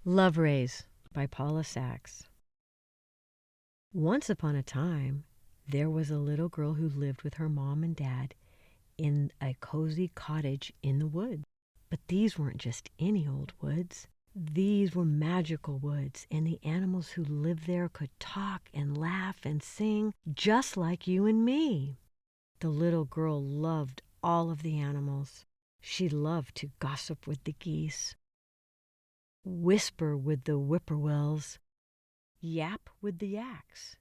Love Rays by Paula Sacks. Once upon a time, there was a little girl who lived with her mom and dad in a cozy cottage in the woods. But these weren't just any old woods. These were magical woods, and the animals who lived there could talk and laugh and sing just like you and me. The little girl loved all of the animals. She loved to gossip with the geese, whisper with the whippoorwills, yap with the yaks,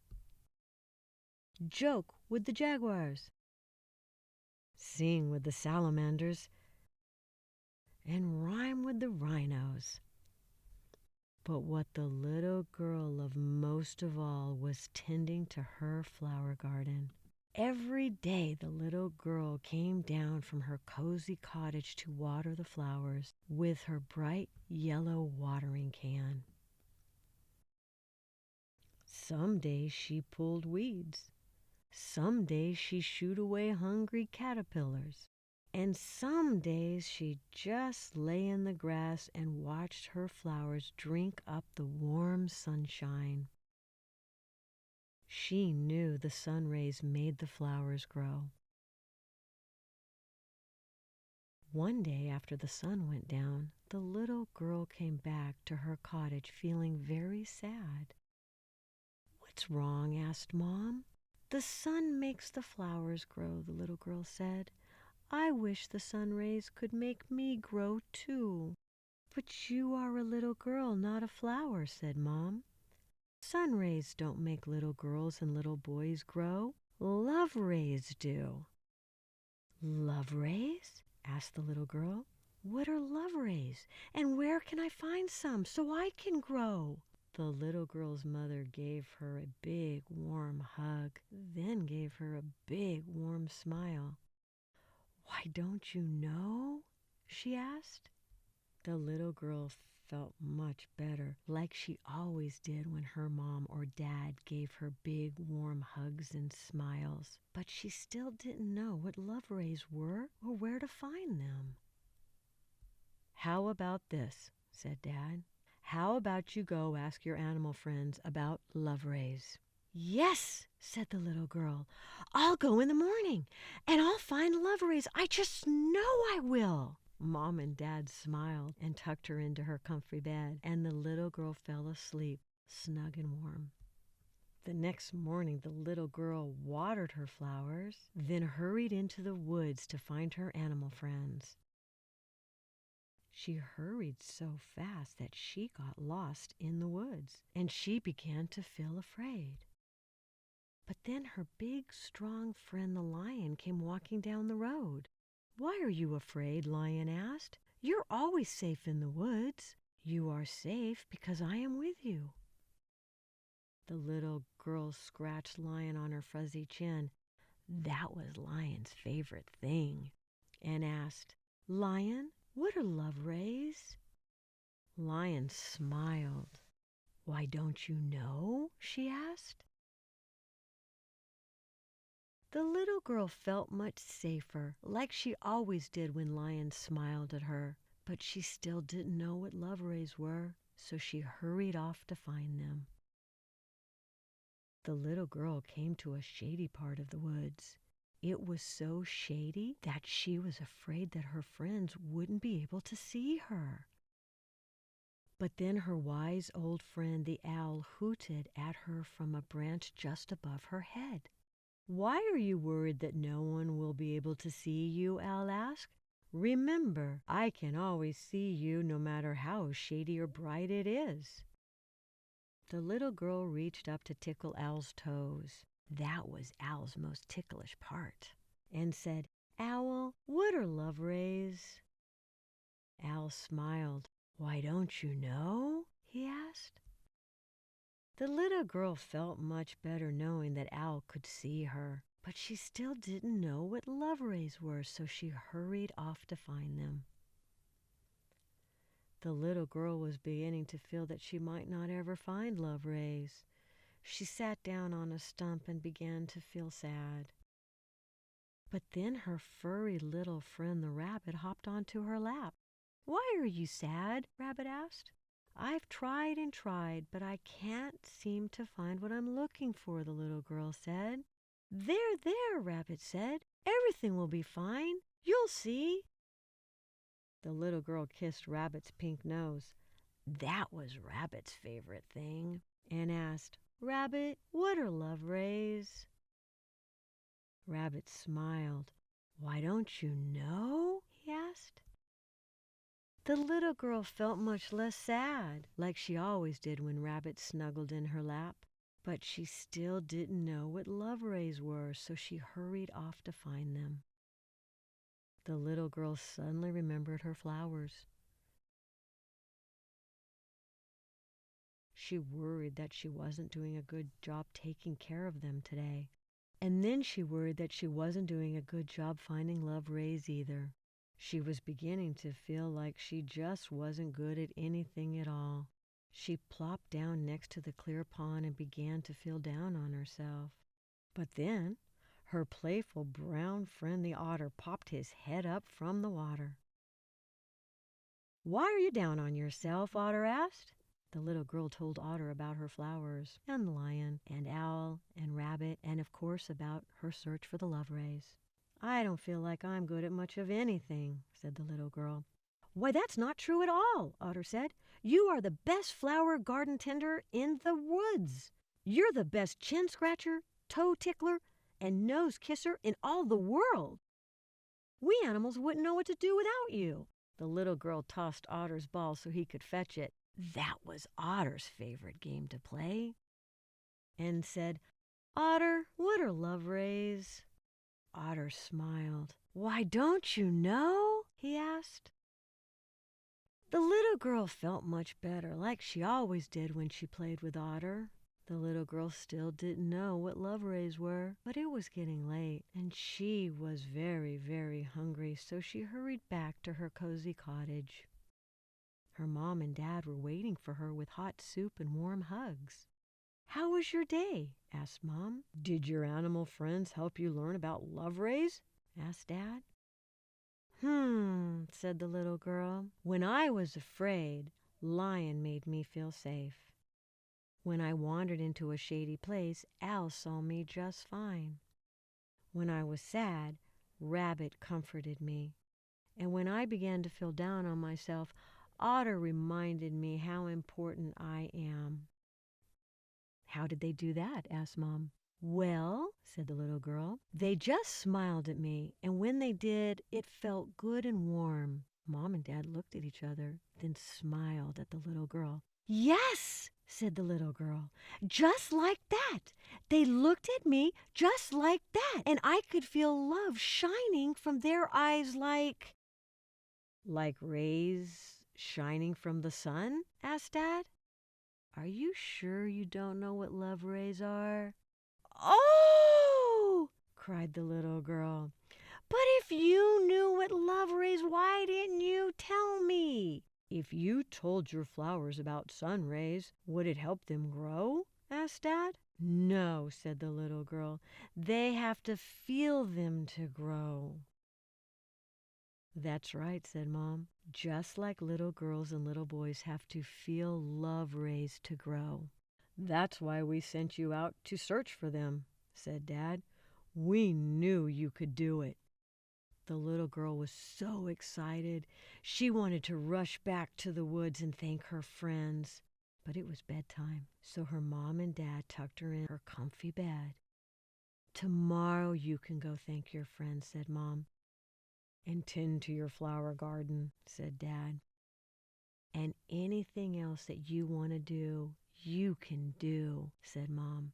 joke with the jaguars, sing with the salamanders, and rhyme with the rhinos. But what the little girl loved most of all was tending to her flower garden. Every day the little girl came down from her cozy cottage to water the flowers with her bright yellow watering can. Some days she pulled weeds. Some days she shooed away hungry caterpillars. And some days she just lay in the grass and watched her flowers drink up the warm sunshine. She knew the sun rays made the flowers grow. One day after the sun went down, the little girl came back to her cottage feeling very sad. "What's wrong?" asked Mom. "The sun makes the flowers grow," the little girl said. "I wish the sun rays could make me grow too." "But you are a little girl, not a flower," said Mom. "Sun rays don't make little girls and little boys grow. Love rays do." "Love rays?" asked the little girl. "What are love rays, and where can I find some so I can grow?" The little girl's mother gave her a big warm hug, then gave her a big warm smile. "Why, don't you know?" she asked. The little girl felt much better, like she always did when her mom or dad gave her big warm hugs and smiles. But she still didn't know what love rays were or where to find them. "How about this?" said Dad. "How about you go ask your animal friends about love rays?" "Yes," said the little girl. "I'll go in the morning, and I'll find love rays. I just know I will." Mom and Dad smiled and tucked her into her comfy bed, and the little girl fell asleep, snug and warm. The next morning the little girl watered her flowers, then hurried into the woods to find her animal friends. She hurried so fast that she got lost in the woods, and she began to feel afraid. But then her big, strong friend the lion came walking down the road. "Why are you afraid?" Lion asked. "You're always safe in the woods." "You are safe because I am with you." The little girl scratched Lion on her fuzzy chin. That was Lion's favorite thing, and asked, "Lion, what are love rays?" Lion smiled. "Why, don't you know?" she asked. The little girl felt much safer, like she always did when Lion smiled at her. But she still didn't know what love rays were, so she hurried off to find them. The little girl came to a shady part of the woods. It was so shady that she was afraid that her friends wouldn't be able to see her. But then her wise old friend the owl hooted at her from a branch just above her head. "Why are you worried that no one will be able to see you?" Owl asked. "Remember, I can always see you no matter how shady or bright it is." The little girl reached up to tickle Owl's toes. That was Owl's most ticklish part, and said, "Owl, what are love rays?" Owl smiled. "Why, don't you know?" he asked. The little girl felt much better knowing that Owl could see her, but she still didn't know what love rays were, so she hurried off to find them. The little girl was beginning to feel that she might not ever find love rays. She sat down on a stump and began to feel sad. But then her furry little friend the rabbit hopped onto her lap. "Why are you sad?" Rabbit asked. "I've tried and tried, but I can't seem to find what I'm looking for," the little girl said. "There, there," Rabbit said. "Everything will be fine. You'll see." The little girl kissed Rabbit's pink nose. That was Rabbit's favorite thing, and asked, "Rabbit, what are love rays?" Rabbit smiled. "Why, don't you know?" he asked. The little girl felt much less sad, like she always did when Rabbit snuggled in her lap. But she still didn't know what love rays were, so she hurried off to find them. The little girl suddenly remembered her flowers. She worried that she wasn't doing a good job taking care of them today. And then she worried that she wasn't doing a good job finding love rays either. She was beginning to feel like she just wasn't good at anything at all. She plopped down next to the clear pond and began to feel down on herself. But then her playful brown friend the otter popped his head up from the water. "Why are you down on yourself?" Otter asked. The little girl told Otter about her flowers, and the lion, and owl, and rabbit, and of course about her search for the love rays. "I don't feel like I'm good at much of anything," said the little girl. "Why, that's not true at all," Otter said. "You are the best flower garden tender in the woods. You're the best chin scratcher, toe tickler, and nose kisser in all the world. We animals wouldn't know what to do without you." The little girl tossed Otter's ball so he could fetch it. That was Otter's favorite game to play. And said, "Otter, what are love rays?" Otter smiled. "Why, don't you know?" he asked. The little girl felt much better, like she always did when she played with Otter. The little girl still didn't know what love rays were, but it was getting late, and she was very, very hungry, so she hurried back to her cozy cottage. Her mom and dad were waiting for her with hot soup and warm hugs. "How was your day?" asked Mom. "Did your animal friends help you learn about love rays?" asked Dad. Said the little girl. "When I was afraid, Lion made me feel safe. When I wandered into a shady place, Owl saw me just fine. When I was sad, Rabbit comforted me. And when I began to feel down on myself, Otter reminded me how important I am." "How did they do that?" asked Mom. "Well," said the little girl, "they just smiled at me, and when they did, it felt good and warm." Mom and Dad looked at each other, then smiled at the little girl. "Yes," said the little girl, "just like that. They looked at me just like that, and I could feel love shining from their eyes like—" "Like rays shining from the sun?" asked Dad. "Are you sure you don't know what love rays are?" "Oh!" cried the little girl. "But if you knew what love rays, why didn't you tell me?" "If you told your flowers about sun rays, would it help them grow?" asked Dad. "No," said the little girl. "They have to feel them to grow." "That's right," said Mom. "Just like little girls and little boys have to feel love rays to grow." "That's why we sent you out to search for them," said Dad. "We knew you could do it." The little girl was so excited. She wanted to rush back to the woods and thank her friends. But it was bedtime, so her mom and dad tucked her in her comfy bed. "Tomorrow you can go thank your friends," said Mom. "And tend to your flower garden," said Dad. "And anything else that you want to do, you can do," said Mom.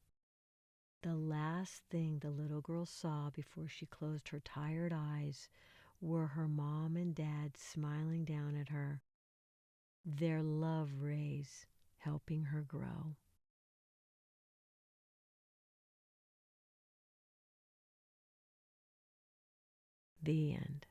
The last thing the little girl saw before she closed her tired eyes were her mom and dad smiling down at her, their love rays helping her grow. The end.